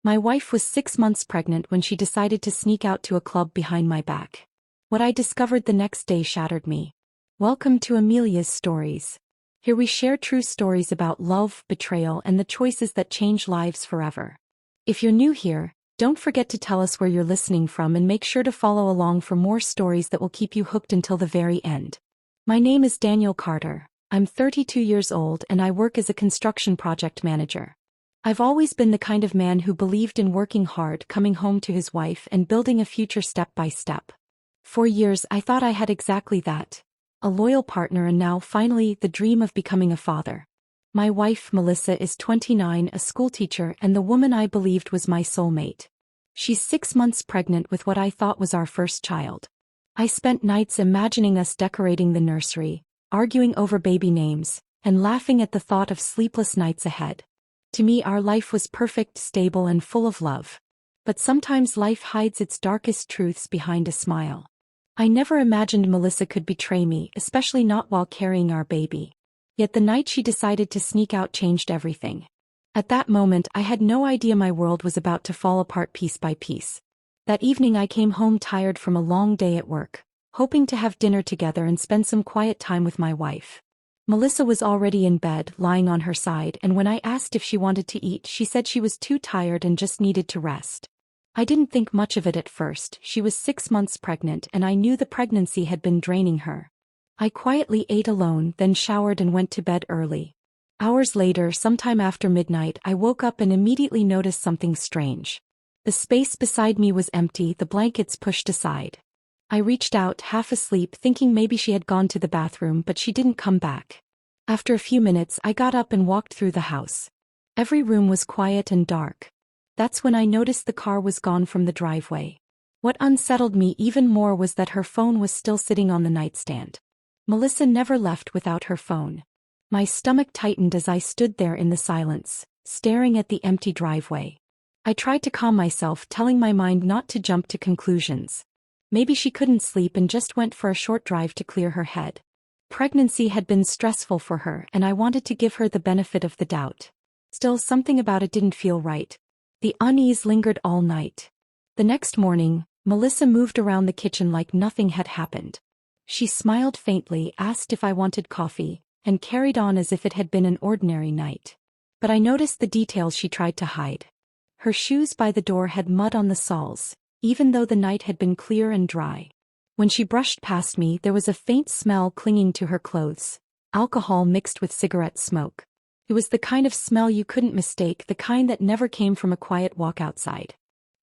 My wife was 6 months pregnant when she decided to sneak out to a club behind my back. What I discovered the next day shattered me. Welcome to Amelia's Stories. Here we share true stories about love, betrayal, and the choices that change lives forever. If you're new here, don't forget to tell us where you're listening from and make sure to follow along for more stories that will keep you hooked until the very end. My name is Daniel Carter. I'm 32 years old and I work as a construction project manager. I've always been the kind of man who believed in working hard, coming home to his wife, and building a future step by step. For years I thought I had exactly that. A loyal partner, and now, finally, the dream of becoming a father. My wife, Melissa, is 29, a schoolteacher, and the woman I believed was my soulmate. She's 6 months pregnant with what I thought was our first child. I spent nights imagining us decorating the nursery, arguing over baby names, and laughing at the thought of sleepless nights ahead. To me, our life was perfect, stable, and full of love. But sometimes life hides its darkest truths behind a smile. I never imagined Melissa could betray me, especially not while carrying our baby. Yet the night she decided to sneak out changed everything. At that moment, I had no idea my world was about to fall apart piece by piece. That evening I came home tired from a long day at work, hoping to have dinner together and spend some quiet time with my wife. Melissa was already in bed, lying on her side, and when I asked if she wanted to eat, she said she was too tired and just needed to rest. I didn't think much of it at first. She was 6 months pregnant and I knew the pregnancy had been draining her. I quietly ate alone, then showered and went to bed early. Hours later, sometime after midnight, I woke up and immediately noticed something strange. The space beside me was empty, the blankets pushed aside. I reached out, half asleep, thinking maybe she had gone to the bathroom, but she didn't come back. After a few minutes, I got up and walked through the house. Every room was quiet and dark. That's when I noticed the car was gone from the driveway. What unsettled me even more was that her phone was still sitting on the nightstand. Melissa never left without her phone. My stomach tightened as I stood there in the silence, staring at the empty driveway. I tried to calm myself, telling my mind not to jump to conclusions. Maybe she couldn't sleep and just went for a short drive to clear her head. Pregnancy had been stressful for her and I wanted to give her the benefit of the doubt. Still, something about it didn't feel right. The unease lingered all night. The next morning, Melissa moved around the kitchen like nothing had happened. She smiled faintly, asked if I wanted coffee, and carried on as if it had been an ordinary night. But I noticed the details she tried to hide. Her shoes by the door had mud on the soles, even though the night had been clear and dry. When she brushed past me, there was a faint smell clinging to her clothes, alcohol mixed with cigarette smoke. It was the kind of smell you couldn't mistake, the kind that never came from a quiet walk outside.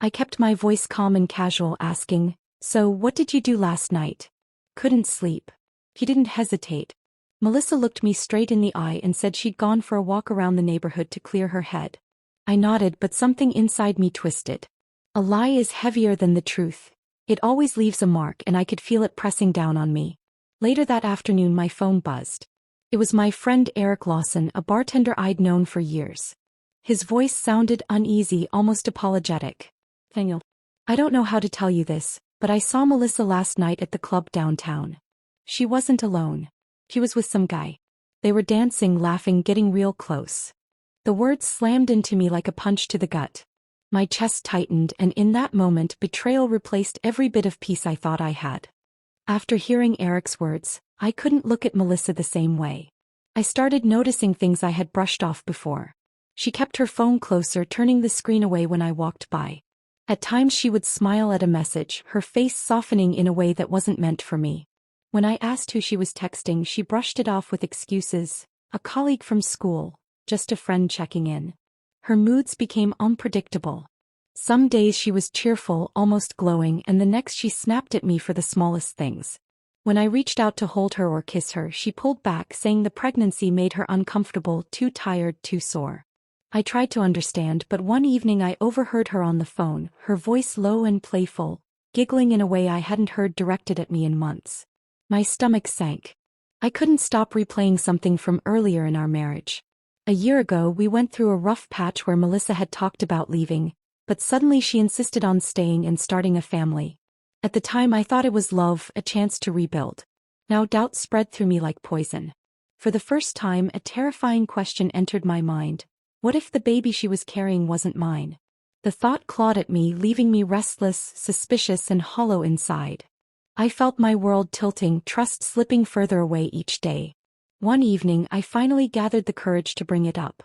I kept my voice calm and casual, asking, "So, what did you do last night?" "Couldn't sleep." She didn't hesitate. Melissa looked me straight in the eye and said she'd gone for a walk around the neighborhood to clear her head. I nodded, but something inside me twisted. A lie is heavier than the truth. It always leaves a mark, and I could feel it pressing down on me. Later that afternoon, my phone buzzed. It was my friend Eric Lawson, a bartender I'd known for years. His voice sounded uneasy, almost apologetic. "Daniel, I don't know how to tell you this, but I saw Melissa last night at the club downtown. She wasn't alone. She was with some guy. They were dancing, laughing, getting real close." The words slammed into me like a punch to the gut. My chest tightened, and in that moment, betrayal replaced every bit of peace I thought I had. After hearing Eric's words, I couldn't look at Melissa the same way. I started noticing things I had brushed off before. She kept her phone closer, turning the screen away when I walked by. At times she would smile at a message, her face softening in a way that wasn't meant for me. When I asked who she was texting, she brushed it off with excuses. "A colleague from school, just a friend checking in." Her moods became unpredictable. Some days she was cheerful, almost glowing, and the next she snapped at me for the smallest things. When I reached out to hold her or kiss her, she pulled back, saying the pregnancy made her uncomfortable, too tired, too sore. I tried to understand, but one evening I overheard her on the phone, her voice low and playful, giggling in a way I hadn't heard directed at me in months. My stomach sank. I couldn't stop replaying something from earlier in our marriage. A year ago, we went through a rough patch where Melissa had talked about leaving, but suddenly she insisted on staying and starting a family. At the time I thought it was love, a chance to rebuild. Now doubt spread through me like poison. For the first time, a terrifying question entered my mind. What if the baby she was carrying wasn't mine? The thought clawed at me, leaving me restless, suspicious, and hollow inside. I felt my world tilting, trust slipping further away each day. One evening, I finally gathered the courage to bring it up.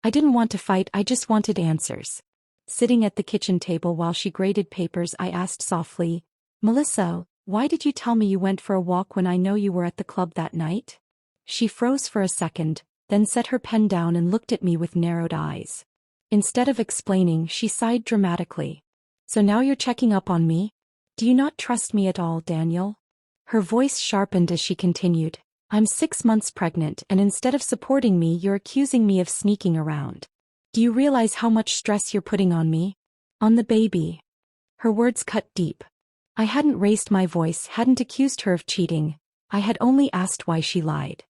I didn't want to fight, I just wanted answers. Sitting at the kitchen table while she graded papers, I asked softly, "Melissa, why did you tell me you went for a walk when I know you were at the club that night?" She froze for a second, then set her pen down and looked at me with narrowed eyes. Instead of explaining, she sighed dramatically. "So now you're checking up on me? Do you not trust me at all, Daniel?" Her voice sharpened as she continued, "I'm 6 months pregnant, and instead of supporting me, you're accusing me of sneaking around. Do you realize how much stress you're putting on me? On the baby?" Her words cut deep. I hadn't raised my voice, hadn't accused her of cheating. I had only asked why she lied.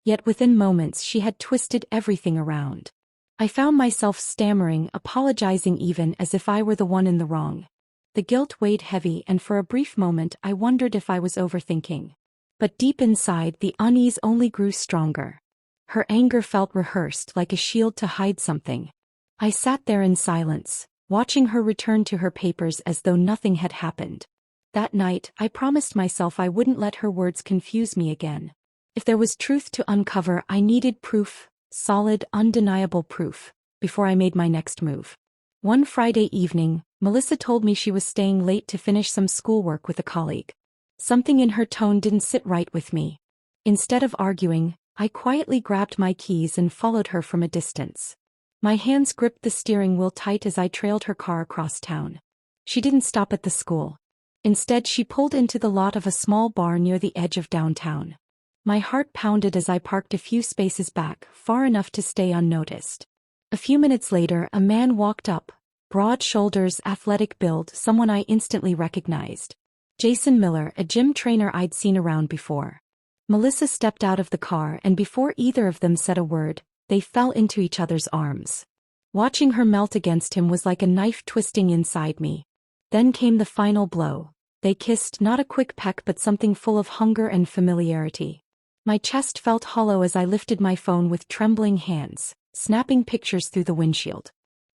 Yet within moments she had twisted everything around. I found myself stammering, apologizing even as if I were the one in the wrong. The guilt weighed heavy, and for a brief moment I wondered if I was overthinking. But deep inside, the unease only grew stronger. Her anger felt rehearsed, like a shield to hide something. I sat there in silence, watching her return to her papers as though nothing had happened. That night, I promised myself I wouldn't let her words confuse me again. If there was truth to uncover, I needed proof, solid, undeniable proof, before I made my next move. One Friday evening, Melissa told me she was staying late to finish some schoolwork with a colleague. Something in her tone didn't sit right with me. Instead of arguing, I quietly grabbed my keys and followed her from a distance. My hands gripped the steering wheel tight as I trailed her car across town. She didn't stop at the school. Instead, she pulled into the lot of a small bar near the edge of downtown. My heart pounded as I parked a few spaces back, far enough to stay unnoticed. A few minutes later, a man walked up, broad shoulders, athletic build, someone I instantly recognized. Jason Miller, a gym trainer I'd seen around before. Melissa stepped out of the car, and before either of them said a word, they fell into each other's arms. Watching her melt against him was like a knife twisting inside me. Then came the final blow. They kissed, not a quick peck but something full of hunger and familiarity. My chest felt hollow as I lifted my phone with trembling hands, snapping pictures through the windshield.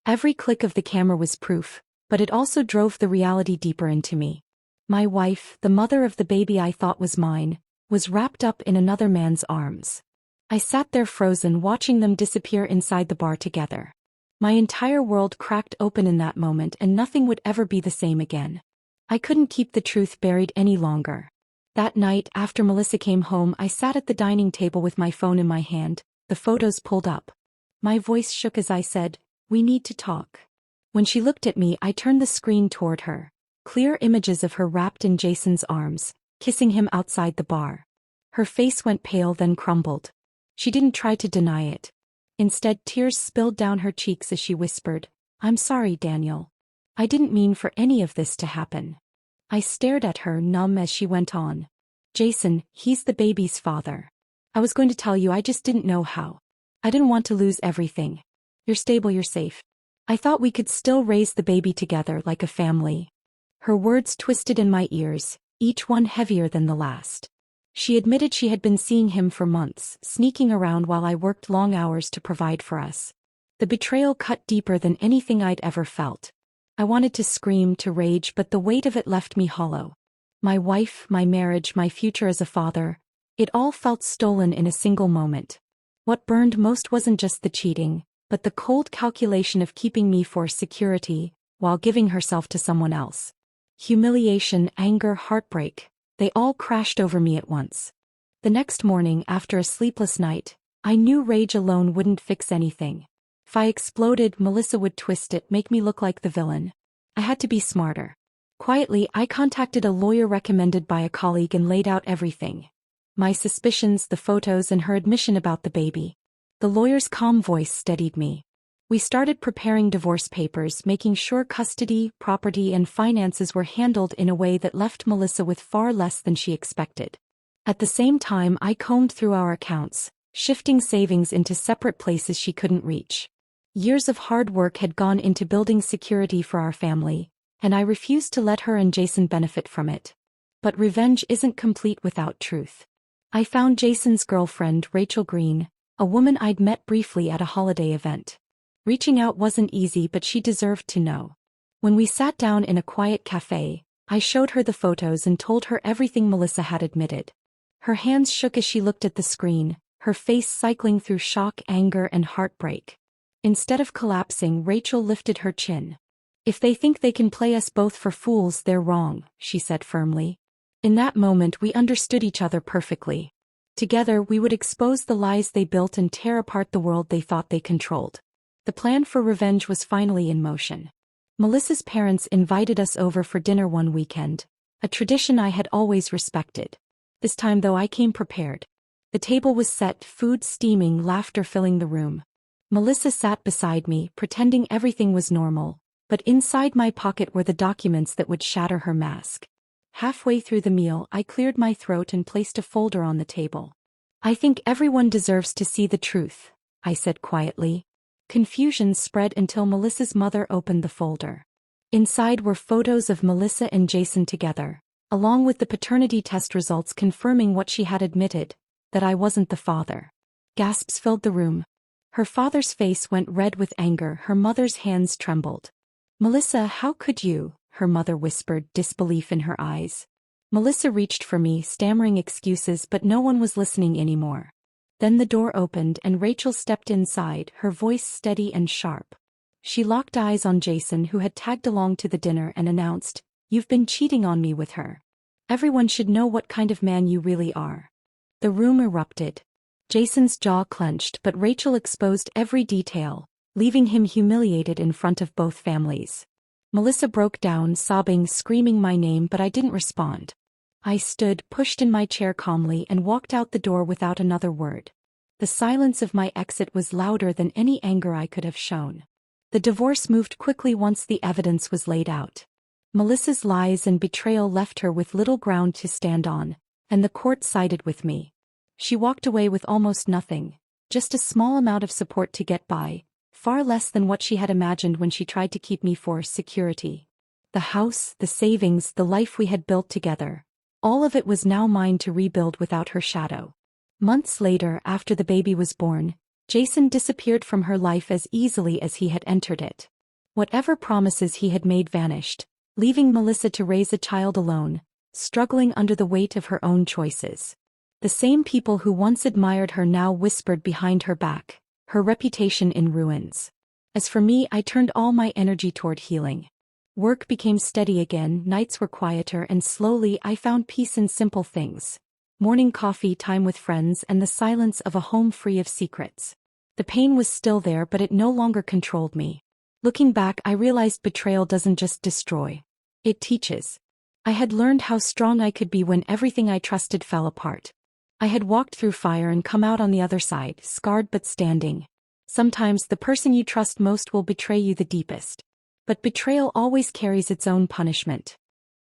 Every click of the camera was proof, but it also drove the reality deeper into me. My wife, the mother of the baby I thought was mine, was wrapped up in another man's arms. I sat there frozen, watching them disappear inside the bar together. My entire world cracked open in that moment, and nothing would ever be the same again. I couldn't keep the truth buried any longer. That night, after Melissa came home, I sat at the dining table with my phone in my hand, the photos pulled up. My voice shook as I said, "We need to talk." When she looked at me, I turned the screen toward her. Clear images of her wrapped in Jason's arms, kissing him outside the bar. Her face went pale, then crumbled. She didn't try to deny it. Instead, tears spilled down her cheeks as she whispered, "I'm sorry, Daniel. I didn't mean for any of this to happen." I stared at her, numb, as she went on. "Jason, he's the baby's father. I was going to tell you, I just didn't know how. I didn't want to lose everything. You're stable, you're safe. I thought we could still raise the baby together like a family." Her words twisted in my ears, each one heavier than the last. She admitted she had been seeing him for months, sneaking around while I worked long hours to provide for us. The betrayal cut deeper than anything I'd ever felt. I wanted to scream, to rage, but the weight of it left me hollow. My wife, my marriage, my future as a father, it all felt stolen in a single moment. What burned most wasn't just the cheating, but the cold calculation of keeping me for security, while giving herself to someone else. Humiliation, anger, heartbreak, they all crashed over me at once. The next morning, after a sleepless night, I knew rage alone wouldn't fix anything. If I exploded, Melissa would twist it, make me look like the villain. I had to be smarter. Quietly, I contacted a lawyer recommended by a colleague and laid out everything. My suspicions, the photos, and her admission about the baby. The lawyer's calm voice steadied me. We started preparing divorce papers, making sure custody, property, and finances were handled in a way that left Melissa with far less than she expected. At the same time, I combed through our accounts, shifting savings into separate places she couldn't reach. Years of hard work had gone into building security for our family, and I refused to let her and Jason benefit from it. But revenge isn't complete without truth. I found Jason's girlfriend, Rachel Green, a woman I'd met briefly at a holiday event. Reaching out wasn't easy, but she deserved to know. When we sat down in a quiet cafe, I showed her the photos and told her everything Melissa had admitted. Her hands shook as she looked at the screen, her face cycling through shock, anger, and heartbreak. Instead of collapsing, Rachel lifted her chin. "If they think they can play us both for fools, they're wrong," she said firmly. In that moment we understood each other perfectly. Together we would expose the lies they built and tear apart the world they thought they controlled. The plan for revenge was finally in motion. Melissa's parents invited us over for dinner one weekend, a tradition I had always respected. This time though I came prepared. The table was set, food steaming, laughter filling the room. Melissa sat beside me, pretending everything was normal, but inside my pocket were the documents that would shatter her mask. Halfway through the meal, I cleared my throat and placed a folder on the table. "I think everyone deserves to see the truth," I said quietly. Confusion spread until Melissa's mother opened the folder. Inside were photos of Melissa and Jason together, along with the paternity test results confirming what she had admitted, that I wasn't the father. Gasps filled the room. Her father's face went red with anger, her mother's hands trembled. "Melissa, how could you?" her mother whispered, disbelief in her eyes. Melissa reached for me, stammering excuses, but no one was listening anymore. Then the door opened and Rachel stepped inside, her voice steady and sharp. She locked eyes on Jason, who had tagged along to the dinner, and announced, "You've been cheating on me with her. Everyone should know what kind of man you really are." The room erupted. Jason's jaw clenched, but Rachel exposed every detail, leaving him humiliated in front of both families. Melissa broke down, sobbing, screaming my name, but I didn't respond. I stood, pushed in my chair calmly, and walked out the door without another word. The silence of my exit was louder than any anger I could have shown. The divorce moved quickly once the evidence was laid out. Melissa's lies and betrayal left her with little ground to stand on, and the court sided with me. She walked away with almost nothing, just a small amount of support to get by, far less than what she had imagined when she tried to keep me for security. The house, the savings, the life we had built together, all of it was now mine to rebuild without her shadow. Months later, after the baby was born, Jason disappeared from her life as easily as he had entered it. Whatever promises he had made vanished, leaving Melissa to raise a child alone, struggling under the weight of her own choices. The same people who once admired her now whispered behind her back, her reputation in ruins. As for me, I turned all my energy toward healing. Work became steady again, nights were quieter, and slowly I found peace in simple things. Morning coffee, time with friends, and the silence of a home free of secrets. The pain was still there, but it no longer controlled me. Looking back, I realized betrayal doesn't just destroy. It teaches. I had learned how strong I could be when everything I trusted fell apart. I had walked through fire and come out on the other side, scarred but standing. Sometimes the person you trust most will betray you the deepest. But betrayal always carries its own punishment.